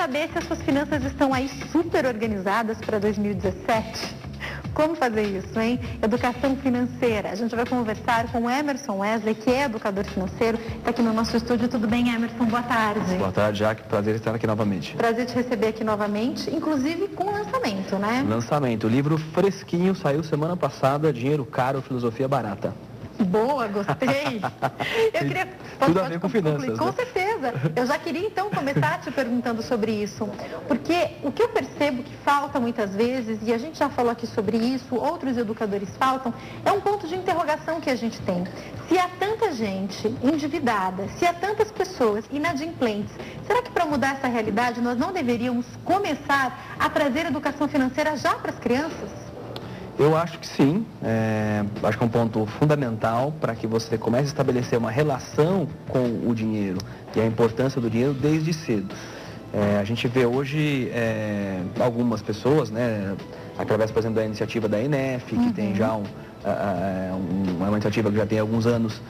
saber se as suas finanças estão aí super organizadas para 2017. Como fazer isso, hein? Educação financeira. A gente vai conversar com o Emerson Wesley, que é educador financeiro, está aqui no nosso estúdio. Tudo bem, Emerson? Boa tarde. Boa tarde, Jaque. Prazer estar aqui novamente. Prazer te receber aqui novamente, inclusive com lançamento, né? Lançamento. O livro fresquinho saiu semana passada, Dinheiro Caro, Filosofia Barata. Boa, gostei. Eu queria... Tudo a ver com finanças, Com né? certeza. Eu já queria, então, começar te perguntando sobre isso. Porque o que eu percebo que falta muitas vezes, e a gente já falou aqui sobre isso, outros educadores faltam, é um ponto de interrogação que a gente tem. Se há tanta gente endividada, se há tantas pessoas inadimplentes, será que para mudar essa realidade nós não deveríamos começar a trazer educação financeira já para as crianças? Eu acho que sim, acho que é um ponto fundamental para que você comece a estabelecer uma relação com o dinheiro e a importância do dinheiro desde cedo. A gente vê hoje algumas pessoas, né, através, por exemplo, da iniciativa da ENEF, que tem já uma iniciativa que já tem alguns anos,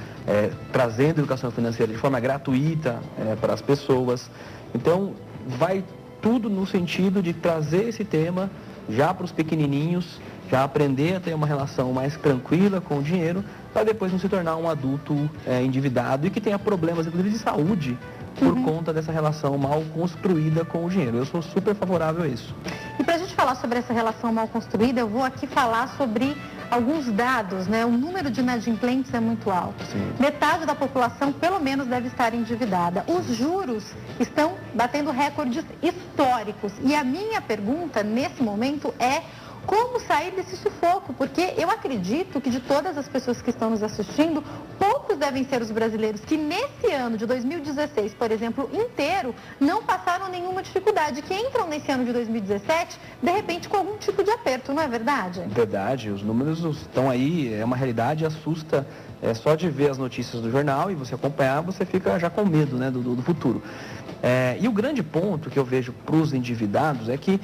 trazendo educação financeira de forma gratuita para as pessoas. Então, vai tudo no sentido de trazer esse tema já para os pequenininhos, já aprender a ter uma relação mais tranquila com o dinheiro, para depois não se tornar um adulto endividado e que tenha problemas, inclusive de saúde, por conta dessa relação mal construída com o dinheiro. Eu sou super favorável a isso. E para a gente falar sobre essa relação mal construída, eu vou aqui falar sobre alguns dados, né? O número de inadimplentes é muito alto. Sim. Metade da população, pelo menos, deve estar endividada. Os juros estão batendo recordes históricos. E a minha pergunta, nesse momento, é: como sair desse sufoco? Porque eu acredito que de todas as pessoas que estão nos assistindo, poucos devem ser os brasileiros que nesse ano de 2016, por exemplo, inteiro, não passaram nenhuma dificuldade, que entram nesse ano de 2017, de repente, com algum tipo de aperto, não é verdade? Verdade, os números estão aí, é uma realidade, assusta. Só de ver as notícias do jornal e você acompanhar, você fica já com medo, né, do futuro. E o grande ponto que eu vejo para os endividados é que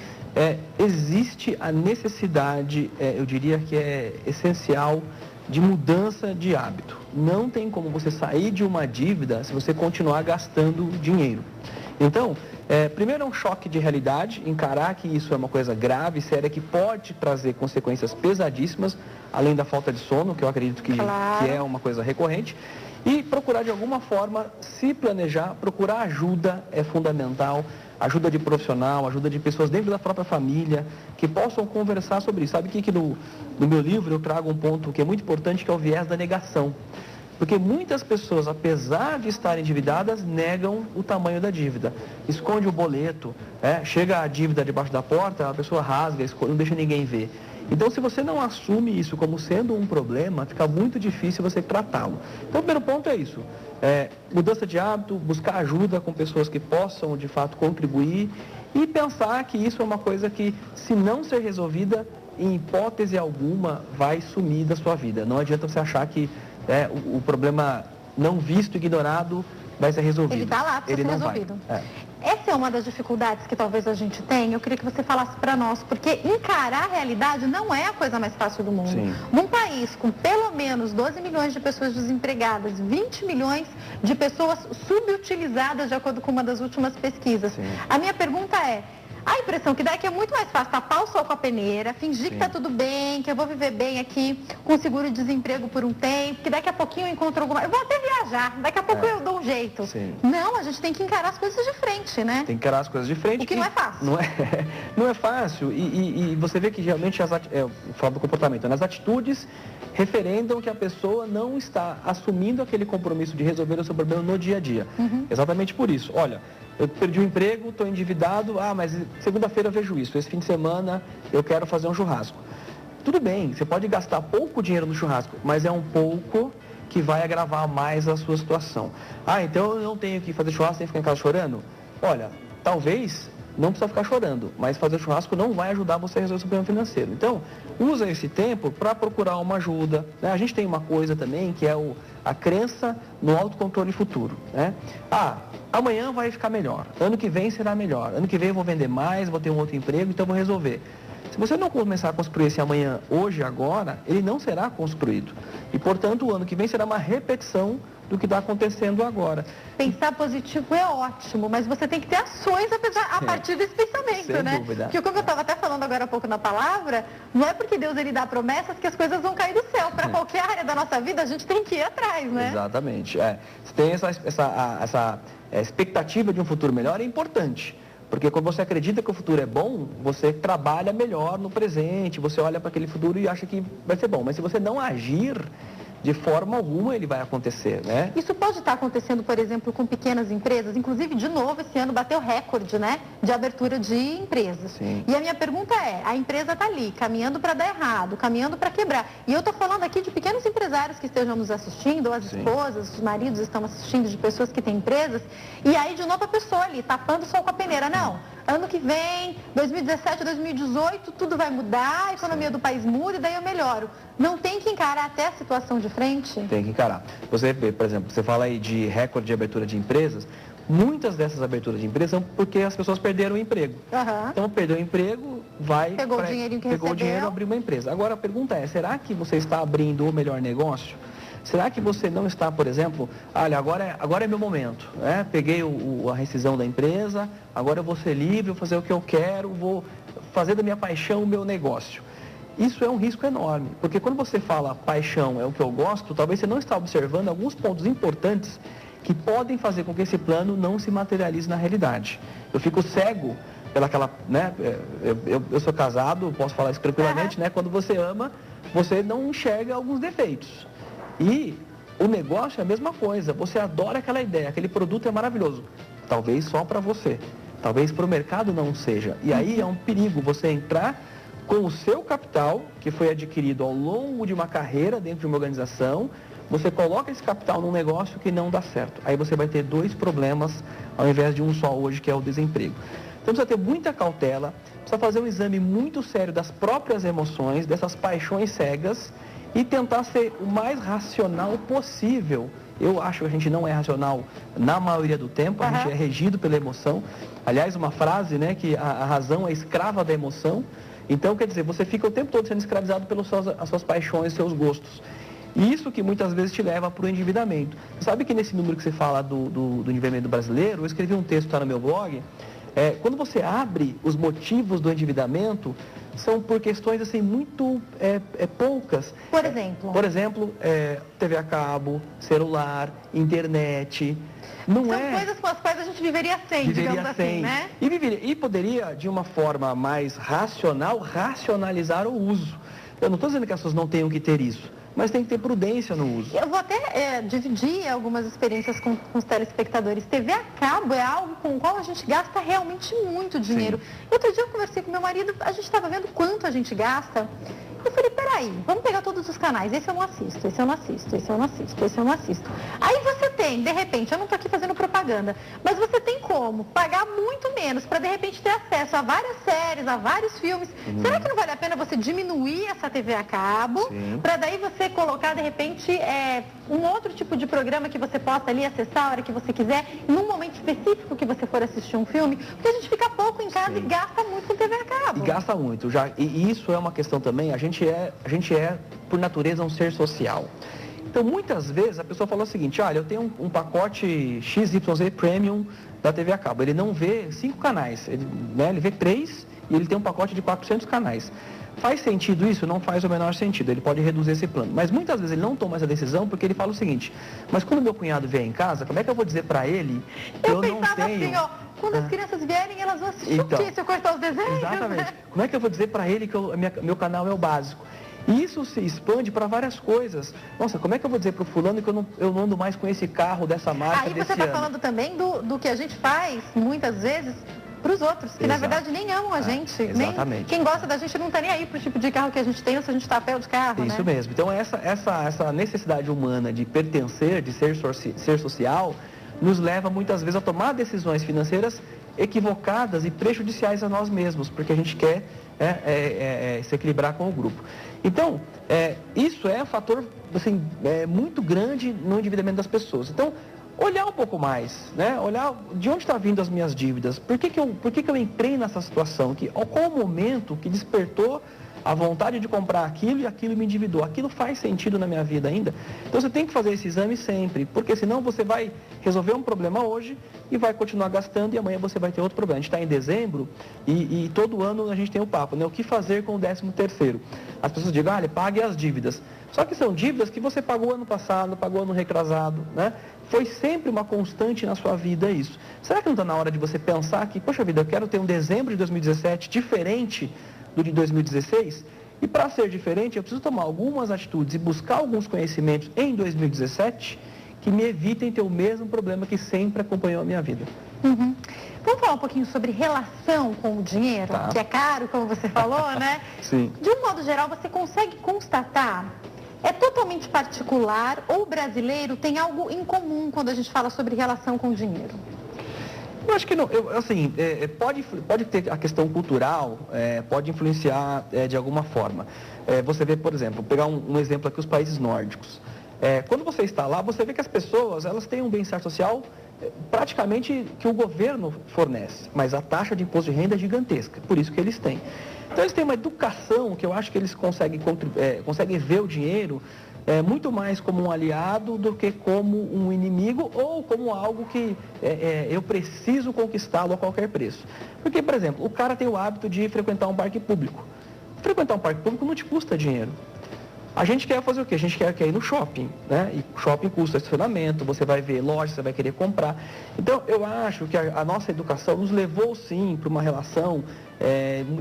existe a necessidade, eu diria que é essencial, de mudança de hábito. Não tem como você sair de uma dívida se você continuar gastando dinheiro. Então, primeiro é um choque de realidade, encarar que isso é uma coisa grave, séria, que pode trazer consequências pesadíssimas, além da falta de sono, que eu acredito que é uma coisa recorrente. E procurar de alguma forma se planejar, procurar ajuda é fundamental, ajuda de profissional, ajuda de pessoas dentro da própria família, que possam conversar sobre isso. Sabe que no meu livro eu trago um ponto que é muito importante, que é o viés da negação. Porque muitas pessoas, apesar de estarem endividadas, negam o tamanho da dívida. Esconde o boleto, chega a dívida debaixo da porta, a pessoa rasga, não deixa ninguém ver. Então, se você não assume isso como sendo um problema, fica muito difícil você tratá-lo. Então, o primeiro ponto é isso. Mudança de hábito, buscar ajuda com pessoas que possam, de fato, contribuir e pensar que isso é uma coisa que, se não ser resolvida, em hipótese alguma, vai sumir da sua vida. Não adianta você achar que o problema não visto, ignorado, vai ser resolvido. Ele está lá para ser resolvido. Essa é uma das dificuldades que talvez a gente tenha. Eu queria que você falasse para nós, porque encarar a realidade não é a coisa mais fácil do mundo. Sim. Num país com pelo menos 12 milhões de pessoas desempregadas, 20 milhões de pessoas subutilizadas, de acordo com uma das últimas pesquisas. Sim. A minha pergunta é: a impressão que dá é que é muito mais fácil tapar o sol com a peneira, fingir que está tudo bem, que eu vou viver bem aqui com seguro-desemprego por um tempo, que daqui a pouquinho eu encontro alguma... Eu vou até viajar, daqui a pouco eu dou um jeito. Sim. Não, a gente tem que encarar as coisas de frente, né? Tem que encarar as coisas de frente. O que não é fácil. Não é fácil. E você vê que realmente, falo do comportamento, as atitudes referendam que a pessoa não está assumindo aquele compromisso de resolver o seu problema no dia a dia. Exatamente por isso. Olha, eu perdi o emprego, estou endividado, mas segunda-feira eu vejo isso, esse fim de semana eu quero fazer um churrasco. Tudo bem, você pode gastar pouco dinheiro no churrasco, mas é um pouco que vai agravar mais a sua situação. Então eu não tenho que fazer churrasco sem ficar em casa chorando? Olha, talvez não precisa ficar chorando, mas fazer churrasco não vai ajudar você a resolver o seu problema financeiro. Então, usa esse tempo para procurar uma ajuda, né? A gente tem uma coisa também que é a crença no autocontrole futuro, né? Amanhã vai ficar melhor, ano que vem será melhor, ano que vem eu vou vender mais, vou ter um outro emprego, então vou resolver. Se você não começar a construir esse amanhã, hoje, agora, ele não será construído. E, portanto, o ano que vem será uma repetição do que está acontecendo agora. Pensar positivo é ótimo, mas você tem que ter ações a partir desse pensamento, sem né? dúvida. Porque como eu estava até falando agora há pouco na palavra, não é porque Deus ele dá promessas que as coisas vão cair do céu. Para qualquer área da nossa vida, a gente tem que ir atrás, né? Exatamente. Você tem essa expectativa de um futuro melhor, é importante. Porque quando você acredita que o futuro é bom, você trabalha melhor no presente, você olha para aquele futuro e acha que vai ser bom. Mas se você não agir, de forma alguma ele vai acontecer, né? Isso pode estar acontecendo, por exemplo, com pequenas empresas. Inclusive, de novo, esse ano bateu recorde, né, de abertura de empresas. Sim. E a minha pergunta é, a empresa está ali, caminhando para dar errado, caminhando para quebrar. E eu estou falando aqui de pequenos empresários que estejam nos assistindo, ou as esposas, os maridos estão assistindo, de pessoas que têm empresas. E aí, de novo, a pessoa ali, tapando o sol com a peneira. Não, ano que vem, 2017, 2018, tudo vai mudar, a economia do país muda e daí eu melhoro. Não tem que encarar até a situação de frente? Tem que encarar. Você vê, por exemplo, você fala aí de recorde de abertura de empresas, muitas dessas aberturas de empresas são porque as pessoas perderam o emprego. Então, perdeu o emprego, pegou o dinheirinho que recebeu, o dinheiro, abriu uma empresa. Agora, a pergunta é, será que você está abrindo o melhor negócio? Será que você não está, por exemplo, olha, agora é meu momento, né? Peguei a rescisão da empresa, agora eu vou ser livre, vou fazer o que eu quero, vou fazer da minha paixão o meu negócio. Isso é um risco enorme, porque quando você fala paixão é o que eu gosto, talvez você não está observando alguns pontos importantes que podem fazer com que esse plano não se materialize na realidade. Eu fico cego pelaquela, né? Eu sou casado, posso falar isso tranquilamente, né? Quando você ama, você não enxerga alguns defeitos. E o negócio é a mesma coisa, você adora aquela ideia, aquele produto é maravilhoso, talvez só para você, talvez para o mercado não seja. E aí é um perigo você entrar com o seu capital, que foi adquirido ao longo de uma carreira dentro de uma organização, você coloca esse capital num negócio que não dá certo. Aí você vai ter dois problemas ao invés de um só hoje, que é o desemprego. Então precisa ter muita cautela, precisa fazer um exame muito sério das próprias emoções, dessas paixões cegas, e tentar ser o mais racional possível. Eu acho que a gente não é racional na maioria do tempo, a gente é regido pela emoção. Aliás, uma frase, né, que a razão é escrava da emoção. Então, quer dizer, você fica o tempo todo sendo escravizado pelas suas paixões, seus gostos. E isso que muitas vezes te leva para o endividamento. Sabe que nesse número que você fala do endividamento brasileiro, eu escrevi um texto, está no meu blog, quando você abre os motivos do endividamento, são por questões assim muito poucas. Por exemplo? Por exemplo, TV a cabo, celular, internet. São coisas com as quais a gente viveria sem, digamos assim, né? E poderia, de uma forma mais racional, racionalizar o uso. Eu não estou dizendo que as pessoas não tenham que ter isso, mas tem que ter prudência no uso. Eu vou até dividir algumas experiências com os telespectadores. TV a cabo é algo com o qual a gente gasta realmente muito dinheiro. Outro dia eu conversei com meu marido, a gente estava vendo quanto a gente gasta. Eu falei, peraí, vamos pegar todos os canais, esse eu não assisto, esse eu não assisto, esse eu não assisto, esse eu não assisto. Aí você tem, de repente, eu não estou aqui fazendo propaganda, mas você tem como pagar muito menos para de repente ter acesso a várias séries, a vários filmes. Será que não vale a pena você diminuir essa TV a cabo, para daí você colocar de repente um outro tipo de programa que você possa ali acessar a hora que você quiser, num momento específico que você for assistir um filme? Porque a gente fica pouco em casa e gasta muito com TV a cabo. E gasta muito, e isso é uma questão também, a gente é, por natureza, um ser social. Então, muitas vezes, a pessoa fala o seguinte, olha, eu tenho um pacote XYZ Premium da TV a cabo. Ele não vê 5 canais, ele vê 3 e ele tem um pacote de 400 canais. Faz sentido isso? Não faz o menor sentido. Ele pode reduzir esse plano. Mas muitas vezes ele não toma essa decisão porque ele fala o seguinte, mas quando meu cunhado vier em casa, como é que eu vou dizer para ele que eu não tenho... Assim, quando as crianças vierem, elas vão assistir o quê? Se eu cortar os desenhos? Exatamente. Né? Como é que eu vou dizer para ele que meu canal é o básico? E isso se expande para várias coisas. Nossa, como é que eu vou dizer para o fulano que eu não ando mais com esse carro dessa marca Aí desse você está ano? falando também do que a gente faz, muitas vezes, para os outros, que na verdade nem amam a gente. Exatamente. Nem, quem gosta da gente não está nem aí para o tipo de carro que a gente tem ou se a gente está a pé de carro, Isso mesmo. Então essa necessidade humana de pertencer, de ser social, nos leva muitas vezes a tomar decisões financeiras equivocadas e prejudiciais a nós mesmos, porque a gente quer se equilibrar com o grupo. Então, isso é um fator assim, muito grande no endividamento das pessoas. Então, olhar um pouco mais, né? Olhar de onde está vindo as minhas dívidas, por que que eu entrei nessa situação, qual o momento que despertou a vontade de comprar aquilo e aquilo me endividou, aquilo faz sentido na minha vida ainda? Então você tem que fazer esse exame sempre, porque senão você vai resolver um problema hoje e vai continuar gastando e amanhã você vai ter outro problema. A gente está em dezembro e todo ano a gente tem o papo, né? O que fazer com o 13º? As pessoas dizem, olha, pague as dívidas. Só que são dívidas que você pagou ano passado, pagou ano retrasado, né? Foi sempre uma constante na sua vida isso. Será que não está na hora de você pensar que, poxa vida, eu quero ter um dezembro de 2017 diferente do de 2016? E para ser diferente, eu preciso tomar algumas atitudes e buscar alguns conhecimentos em 2017 que me evitem ter o mesmo problema que sempre acompanhou a minha vida. Uhum. Vamos falar um pouquinho sobre relação com o dinheiro, Tá. que é caro, como você falou, né? Sim. De um modo geral, você consegue constatar, é totalmente particular ou o brasileiro tem algo em comum quando a gente fala sobre relação com o dinheiro? Eu acho que não, pode ter a questão cultural, pode influenciar de alguma forma. Você vê, por exemplo, pegar um exemplo aqui, os países nórdicos. Quando você está lá, você vê que as pessoas, elas têm um bem-estar social praticamente que o governo fornece, mas a taxa de imposto de renda é gigantesca, por isso que eles têm. Então eles têm uma educação que eu acho que eles conseguem ver o dinheiro muito mais como um aliado do que como um inimigo ou como algo que eu preciso conquistá-lo a qualquer preço. Porque, por exemplo, o cara tem o hábito de frequentar um parque público. Frequentar um parque público não te custa dinheiro. A gente quer fazer o quê? A gente quer ir no shopping, né? E shopping custa estacionamento, você vai ver lojas, você vai querer comprar. Então, eu acho que a nossa educação nos levou, sim, para uma relação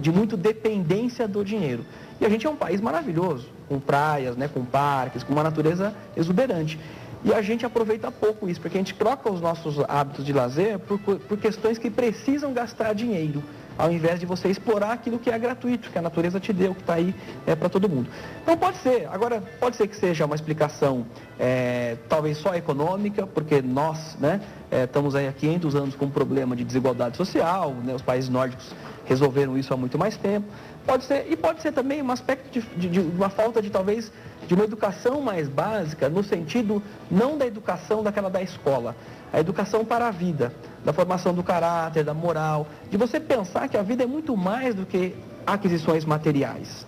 de muito dependência do dinheiro. E a gente é um país maravilhoso, com praias, né, com parques, com uma natureza exuberante. E a gente aproveita pouco isso, porque a gente troca os nossos hábitos de lazer por questões que precisam gastar dinheiro, ao invés de você explorar aquilo que é gratuito, que a natureza te deu, que está aí para todo mundo. Então pode ser, agora pode ser que seja uma explicação talvez só econômica, porque nós estamos aí há 500 anos com um problema de desigualdade social, né, os países nórdicos resolveram isso há muito mais tempo. Pode ser também um aspecto de uma falta de talvez de uma educação mais básica, no sentido não da educação daquela da escola, a educação para a vida, da formação do caráter, da moral, de você pensar que a vida é muito mais do que aquisições materiais.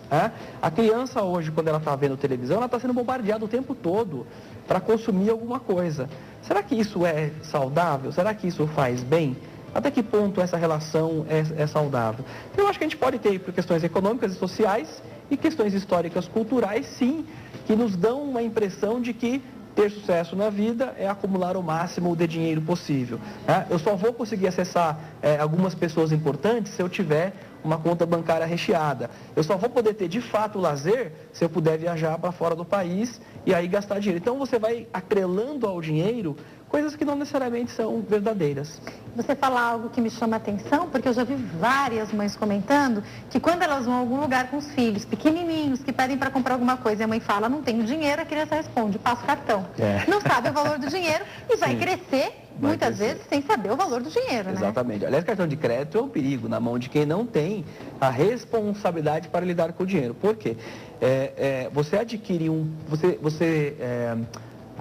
A criança hoje, quando ela está vendo televisão, ela está sendo bombardeada o tempo todo para consumir alguma coisa. Será que isso é saudável? Será que isso faz bem? Até que ponto essa relação é saudável? Então, eu acho que a gente pode ter por questões econômicas e sociais e questões históricas, culturais, sim, que nos dão uma impressão de que ter sucesso na vida é acumular o máximo de dinheiro possível. Eu só vou conseguir acessar algumas pessoas importantes se eu tiver uma conta bancária recheada. Eu só vou poder ter de fato lazer se eu puder viajar para fora do país e aí gastar dinheiro. Então você vai atrelando ao dinheiro coisas que não necessariamente são verdadeiras. Você fala algo que me chama a atenção, porque eu já vi várias mães comentando que quando elas vão a algum lugar com os filhos pequenininhos, que pedem para comprar alguma coisa, e a mãe fala, não tenho dinheiro, a criança responde, passa o cartão. Não sabe o valor do dinheiro e vai crescer, muitas vezes, sem saber o valor do dinheiro, né? Exatamente. Aliás, cartão de crédito é um perigo na mão de quem não tem a responsabilidade para lidar com o dinheiro. Por quê? Você adquire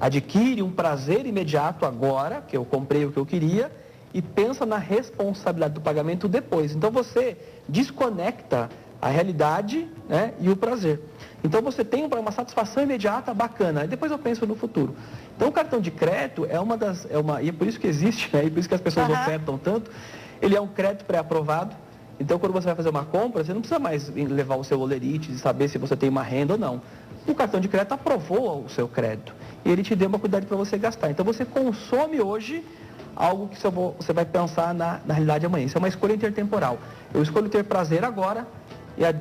adquire um prazer imediato agora, que eu comprei o que eu queria, e pensa na responsabilidade do pagamento depois. Então você desconecta a realidade, né, e o prazer. Então você tem uma satisfação imediata bacana, e depois eu penso no futuro. Então o cartão de crédito e é por isso que existe, né, e por isso que as pessoas ofertam tanto, ele é um crédito pré-aprovado. Então quando você vai fazer uma compra, você não precisa mais levar o seu olerite e saber se você tem uma renda ou não. O cartão de crédito aprovou o seu crédito e ele te deu uma quantidade para você gastar. Então você consome hoje algo que você vai pensar na realidade amanhã. Isso é uma escolha intertemporal. Eu escolho ter prazer agora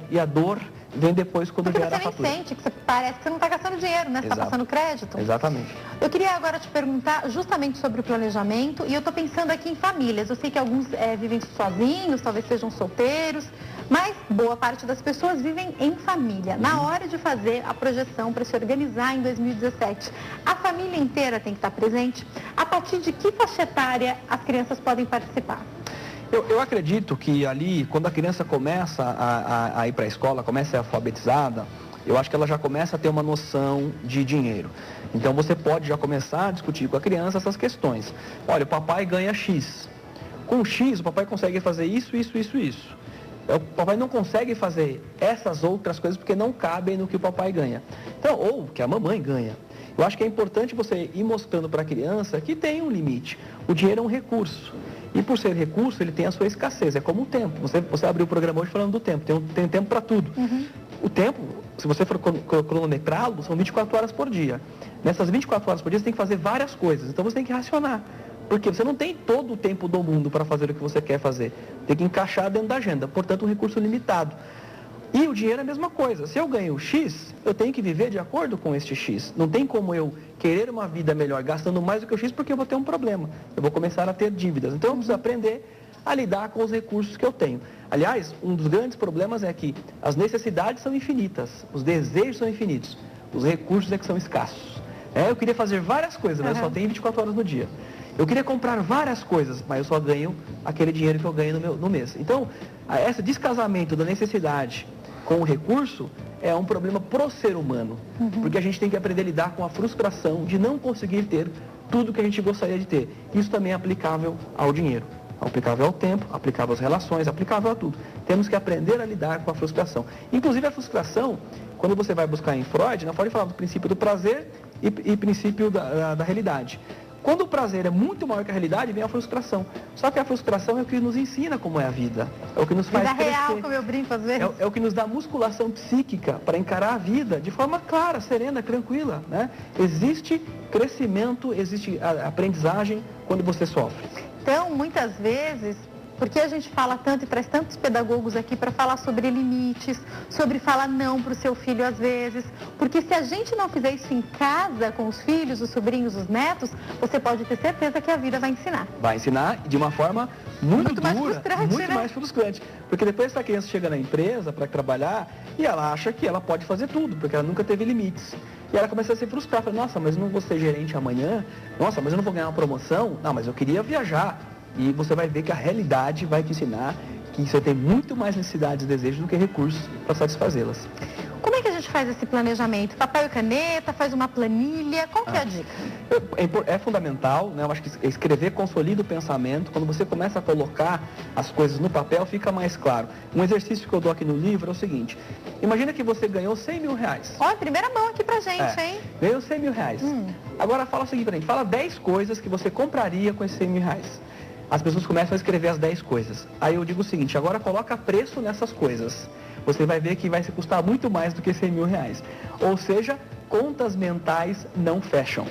e a dor vem depois quando vier a fatura. Porque você nem sente, que parece que você não está gastando dinheiro, né? Você está passando crédito. Exatamente. Eu queria agora te perguntar justamente sobre o planejamento, e eu estou pensando aqui em famílias. Eu sei que alguns vivem sozinhos, talvez sejam solteiros, mas boa parte das pessoas vivem em família. Na hora de fazer a projeção para se organizar em 2017, a família inteira tem que estar presente. A partir de que faixa etária as crianças podem participar? Eu acredito que ali, quando a criança começa a ir para a escola, começa a ser alfabetizada, eu acho que ela já começa a ter uma noção de dinheiro. Então você pode já começar a discutir com a criança essas questões. Olha, o papai ganha X. Com X, o papai consegue fazer isso, isso, isso, isso. O papai não consegue fazer essas outras coisas porque não cabem no que o papai ganha. Então, ou que a mamãe ganha. Eu acho que é importante você ir mostrando para a criança que tem um limite. O dinheiro é um recurso. E por ser recurso, ele tem a sua escassez. É como o tempo. Você abriu o programa hoje falando do tempo. Tem tempo para tudo. O tempo, se você for cronometrá-lo, são 24 horas por dia. Nessas 24 horas por dia, você tem que fazer várias coisas. Então você tem que racionar. Porque você não tem todo o tempo do mundo para fazer o que você quer fazer. Tem que encaixar dentro da agenda. Portanto, um recurso limitado. E o dinheiro é a mesma coisa. Se eu ganho X, eu tenho que viver de acordo com este X. Não tem como eu querer uma vida melhor gastando mais do que o X, porque eu vou ter um problema. Eu vou começar a ter dívidas. Então eu preciso aprender a lidar com os recursos que eu tenho. Aliás, um dos grandes problemas é que as necessidades são infinitas, os desejos são infinitos, os recursos é que são escassos. Eu queria fazer várias coisas, mas eu só tenho 24 horas no dia. Eu queria comprar várias coisas, mas eu só ganho aquele dinheiro que eu ganho no mês. Então, esse descasamento da necessidade com o recurso é um problema pro ser humano. Porque a gente tem que aprender a lidar com a frustração de não conseguir ter tudo que a gente gostaria de ter. Isso também é aplicável ao dinheiro, aplicável ao tempo, aplicável às relações, aplicável a tudo. Temos que aprender a lidar com a frustração. Inclusive a frustração, quando você vai buscar em Freud, Freud fala do princípio do prazer e princípio da realidade. Quando o prazer é muito maior que a realidade, vem a frustração. Só que a frustração é o que nos ensina como é a vida. É o que nos faz crescer. Real, como eu brinco às vezes. É o que nos dá musculação psíquica para encarar a vida de forma clara, serena, tranquila. Né? Existe crescimento, existe aprendizagem quando você sofre. Então, muitas vezes, porque a gente fala tanto e traz tantos pedagogos aqui para falar sobre limites, sobre falar não para o seu filho às vezes, porque se a gente não fizer isso em casa com os filhos, os sobrinhos, os netos, você pode ter certeza que a vida vai ensinar. Vai ensinar de uma forma muito dura, mais frustrante, muito né? mais frustrante. Porque depois essa criança chega na empresa para trabalhar e ela acha que ela pode fazer tudo, porque ela nunca teve limites. E ela começa a se frustrar, fala, nossa, mas eu não vou ser gerente amanhã, nossa, mas eu não vou ganhar uma promoção, não, mas eu queria viajar. E você vai ver que a realidade vai te ensinar que você tem muito mais necessidades e desejos do que recursos para satisfazê-las. Como é que a gente faz esse planejamento? Papel e caneta, faz uma planilha, qual que é a dica? É fundamental, né? Eu acho que escrever consolida o pensamento. Quando você começa a colocar as coisas no papel, fica mais claro. Um exercício que eu dou aqui no livro é o seguinte: imagina que você ganhou 100 mil reais. Olha, primeira mão aqui pra gente, hein? Ganhou 100 mil reais. Agora fala o seguinte pra gente, fala 10 coisas que você compraria com esses 100 mil reais. As pessoas começam a escrever as 10 coisas. Aí eu digo o seguinte, agora coloca preço nessas coisas. Você vai ver que vai se custar muito mais do que 100 mil reais. Ou seja, contas mentais não fecham.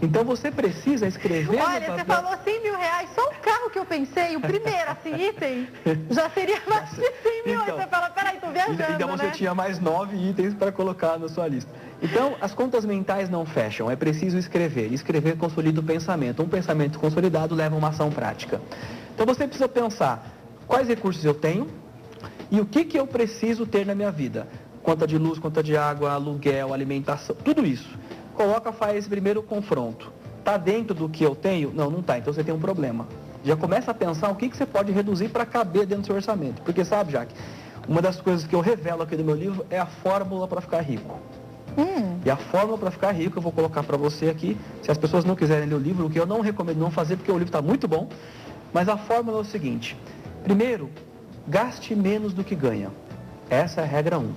Então você precisa escrever... Olha, você falou 100 mil reais, só o carro que eu pensei, o primeiro, assim, item, já seria mais de 100 mil. Então, aí você fala, peraí, tô viajando, então você né? tinha mais 9 itens para colocar na sua lista. Então, as contas mentais não fecham, é preciso escrever. Escrever consolida o pensamento. Um pensamento consolidado leva a uma ação prática. Então você precisa pensar quais recursos eu tenho e o que eu preciso ter na minha vida. Conta de luz, conta de água, aluguel, alimentação, tudo isso. Coloca, faz esse primeiro confronto. Está dentro do que eu tenho? Não, não está. Então você tem um problema. Já começa a pensar o que você pode reduzir para caber dentro do seu orçamento. Porque sabe, Jaque, uma das coisas que eu revelo aqui no meu livro é a fórmula para ficar rico. E a fórmula para ficar rico eu vou colocar para você aqui. Se as pessoas não quiserem ler o livro, o que eu não recomendo não fazer, porque o livro está muito bom. Mas a fórmula é o seguinte. Primeiro, gaste menos do que ganha. Essa é a regra 1.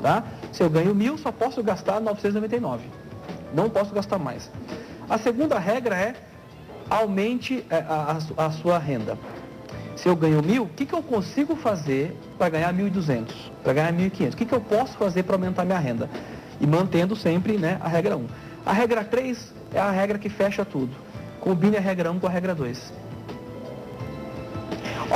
Tá? Se eu ganho 1.000, só posso gastar 999. Não posso gastar mais. A segunda regra é aumente a sua renda. Se eu ganho 1.000, o que eu consigo fazer para ganhar 1.200? Para ganhar 1.500? O que eu posso fazer para aumentar minha renda? E mantendo sempre, né, a regra 1. A regra 3 é a regra que fecha tudo. Combine a regra 1 com a regra 2.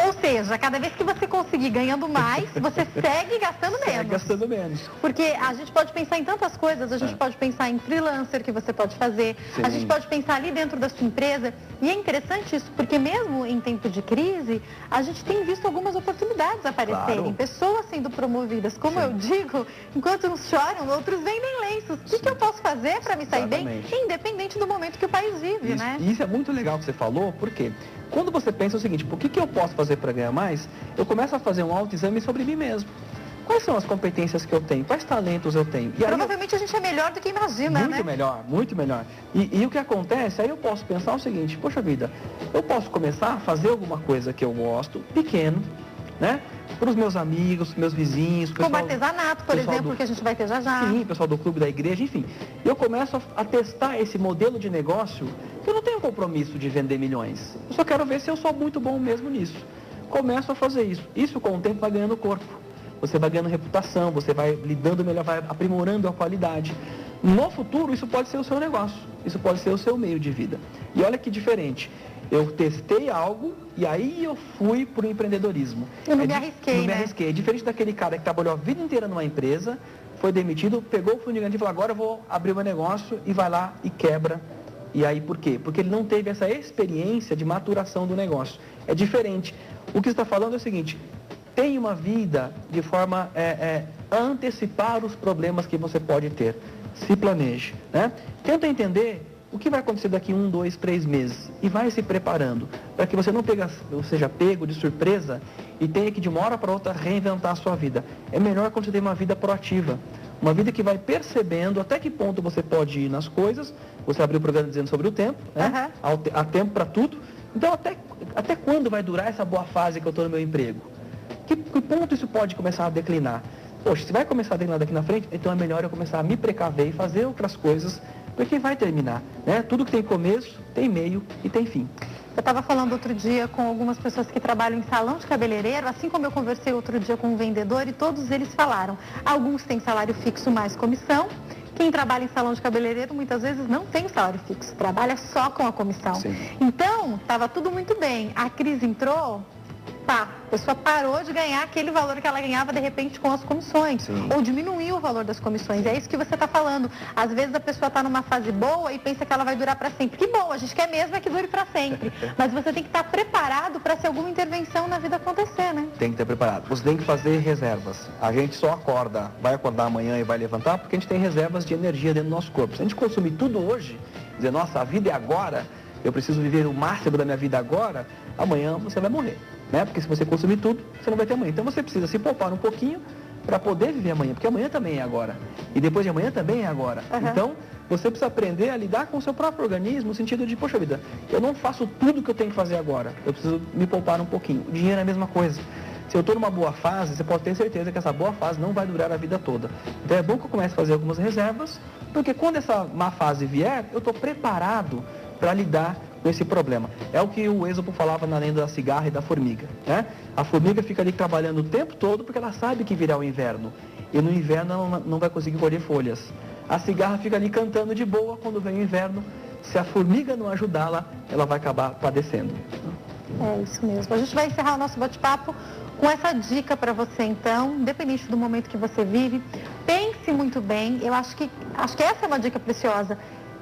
Ou seja, cada vez que você conseguir ganhando mais, você segue gastando menos. Segue gastando menos. Porque a gente pode pensar em tantas coisas, a gente pode pensar em freelancer que você pode fazer, a gente pode pensar ali dentro da sua empresa. E é interessante isso, porque mesmo em tempo de crise, a gente tem visto algumas oportunidades aparecerem, claro. Pessoas sendo promovidas. Como eu digo, enquanto uns choram, outros vendem lenços. O que eu posso fazer para me sair bem, independente do momento que o país vive, isso, né? E isso é muito legal que você falou, porque quando você pensa o seguinte, por que eu posso fazer para ganhar mais? Eu começo a fazer um autoexame sobre mim mesmo. quais são as competências que eu tenho, quais talentos eu tenho. E provavelmente a gente é melhor do que imagina, muito melhor, muito melhor. E o que acontece, aí eu posso pensar o seguinte, poxa vida, eu posso começar a fazer alguma coisa que eu gosto, pequeno, né? Para os meus amigos, meus vizinhos. Como artesanato, por exemplo, que a gente vai ter já. Sim, pessoal do clube, da igreja, enfim. Eu começo a testar esse modelo de negócio, que eu não tenho compromisso de vender milhões. Eu só quero ver se eu sou muito bom mesmo nisso. Começo a fazer isso. Isso com o tempo vai ganhando corpo. Você vai ganhando reputação, você vai lidando melhor, vai aprimorando a qualidade. No futuro, isso pode ser o seu negócio. Isso pode ser o seu meio de vida. E olha que diferente. Eu testei algo e aí eu fui para o empreendedorismo. Eu não me arrisquei, Não me arrisquei. É diferente daquele cara que trabalhou a vida inteira numa empresa, foi demitido, pegou o fundo de garantia e falou, agora eu vou abrir o meu negócio e vai lá e quebra. E aí por quê? Porque ele não teve essa experiência de maturação do negócio. É diferente. O que você está falando é o seguinte, tenha uma vida de forma a antecipar os problemas que você pode ter. Se planeje, né? Tenta entender o que vai acontecer daqui 1, 2, 3 meses e vai se preparando para que você não seja pego de surpresa e tenha que de uma hora para outra reinventar a sua vida. É melhor quando você tem uma vida proativa, uma vida que vai percebendo até que ponto você pode ir nas coisas. Você abriu o programa dizendo sobre o tempo, né? Há tempo para tudo. Então até quando vai durar essa boa fase que eu estou no meu emprego? Que ponto isso pode começar a declinar? Poxa, se vai começar a declinar daqui na frente, então é melhor eu começar a me precaver e fazer outras coisas, porque vai terminar, né? Tudo que tem começo, tem meio e tem fim. Eu estava falando outro dia com algumas pessoas que trabalham em salão de cabeleireiro, assim como eu conversei outro dia com um vendedor, e todos eles falaram, alguns têm salário fixo mais comissão. Quem trabalha em salão de cabeleireiro muitas vezes não tem salário fixo, trabalha só com a comissão. Sim. Então, estava tudo muito bem. A crise entrou, a pessoa parou de ganhar aquele valor que ela ganhava de repente com as comissões. Sim. Ou diminuiu o valor das comissões. É isso que você está falando. Às vezes a pessoa está numa fase boa e pensa que ela vai durar para sempre. Que bom, a gente quer mesmo é que dure para sempre. Mas você tem que estar preparado para se alguma intervenção na vida acontecer, né? Tem que estar preparado. Você tem que fazer reservas. A gente só vai acordar amanhã e vai levantar porque a gente tem reservas de energia dentro do nosso corpo. Se a gente consumir tudo hoje, dizer, nossa, a vida é agora, eu preciso viver o máximo da minha vida agora, amanhã você vai morrer. Né? Porque se você consumir tudo, você não vai ter amanhã. Então você precisa se poupar um pouquinho para poder viver amanhã, porque amanhã também é agora. E depois de amanhã também é agora. Então, você precisa aprender a lidar com o seu próprio organismo, no sentido de, poxa vida, eu não faço tudo que eu tenho que fazer agora. Eu preciso me poupar um pouquinho. O dinheiro é a mesma coisa. Se eu estou numa boa fase, você pode ter certeza que essa boa fase não vai durar a vida toda. Então é bom que eu comece a fazer algumas reservas, porque quando essa má fase vier, eu estou preparado para lidar com esse problema. É o que o Êxopo falava na lenda da cigarra e da formiga, né? A formiga fica ali trabalhando o tempo todo porque ela sabe que virá o inverno. E no inverno ela não vai conseguir colher folhas. A cigarra fica ali cantando de boa quando vem o inverno. Se a formiga não ajudá-la, ela vai acabar padecendo. É isso mesmo. A gente vai encerrar o nosso bate-papo com essa dica para você, então, independente do momento que você vive, pense muito bem. Eu acho que essa é uma dica preciosa.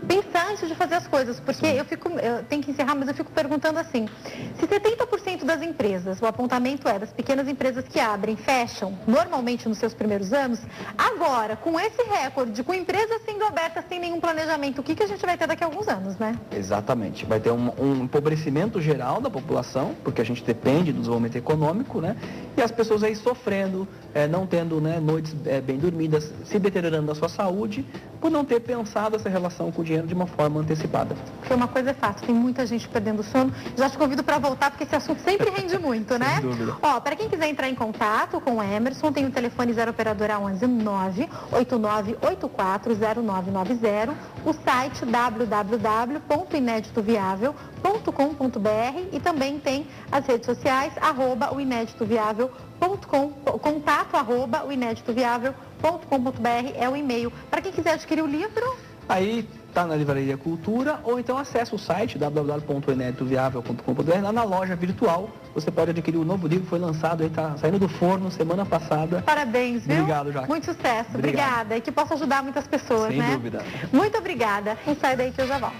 Pensar antes de fazer as coisas, porque eu tenho que encerrar, mas eu fico perguntando assim, se 70% das empresas, o apontamento é das pequenas empresas que abrem, fecham, normalmente nos seus primeiros anos, agora, com esse recorde, com empresas sendo abertas sem nenhum planejamento, o que a gente vai ter daqui a alguns anos, né? Exatamente, vai ter um empobrecimento geral da população, porque a gente depende do desenvolvimento econômico, né? E as pessoas aí sofrendo, não tendo, né, noites bem dormidas, se deteriorando a sua saúde, por não ter pensado essa relação com o dinheiro de uma forma antecipada. Porque uma coisa é fácil, tem muita gente perdendo sono. Já te convido para voltar, porque esse assunto sempre rende muito, né? Sem dúvida. Ó, para quem quiser entrar em contato com o Emerson, tem o telefone 0 operadora 11 989840990, o site www.ineditoviavel.com.br e também tem as redes sociais, @oineditoviavel.com.br é o e-mail. Para quem quiser adquirir o livro, aí está na Livraria Cultura, ou então acessa o site www.ineditoviavel.com.br, lá na loja virtual. Você pode adquirir o novo livro, foi lançado, está saindo do forno semana passada. Parabéns, viu? Obrigado, Jaque. Muito sucesso. Obrigado. Obrigada. E que possa ajudar muitas pessoas, Sem né? dúvida. Muito obrigada. Não sai daí que eu já volto.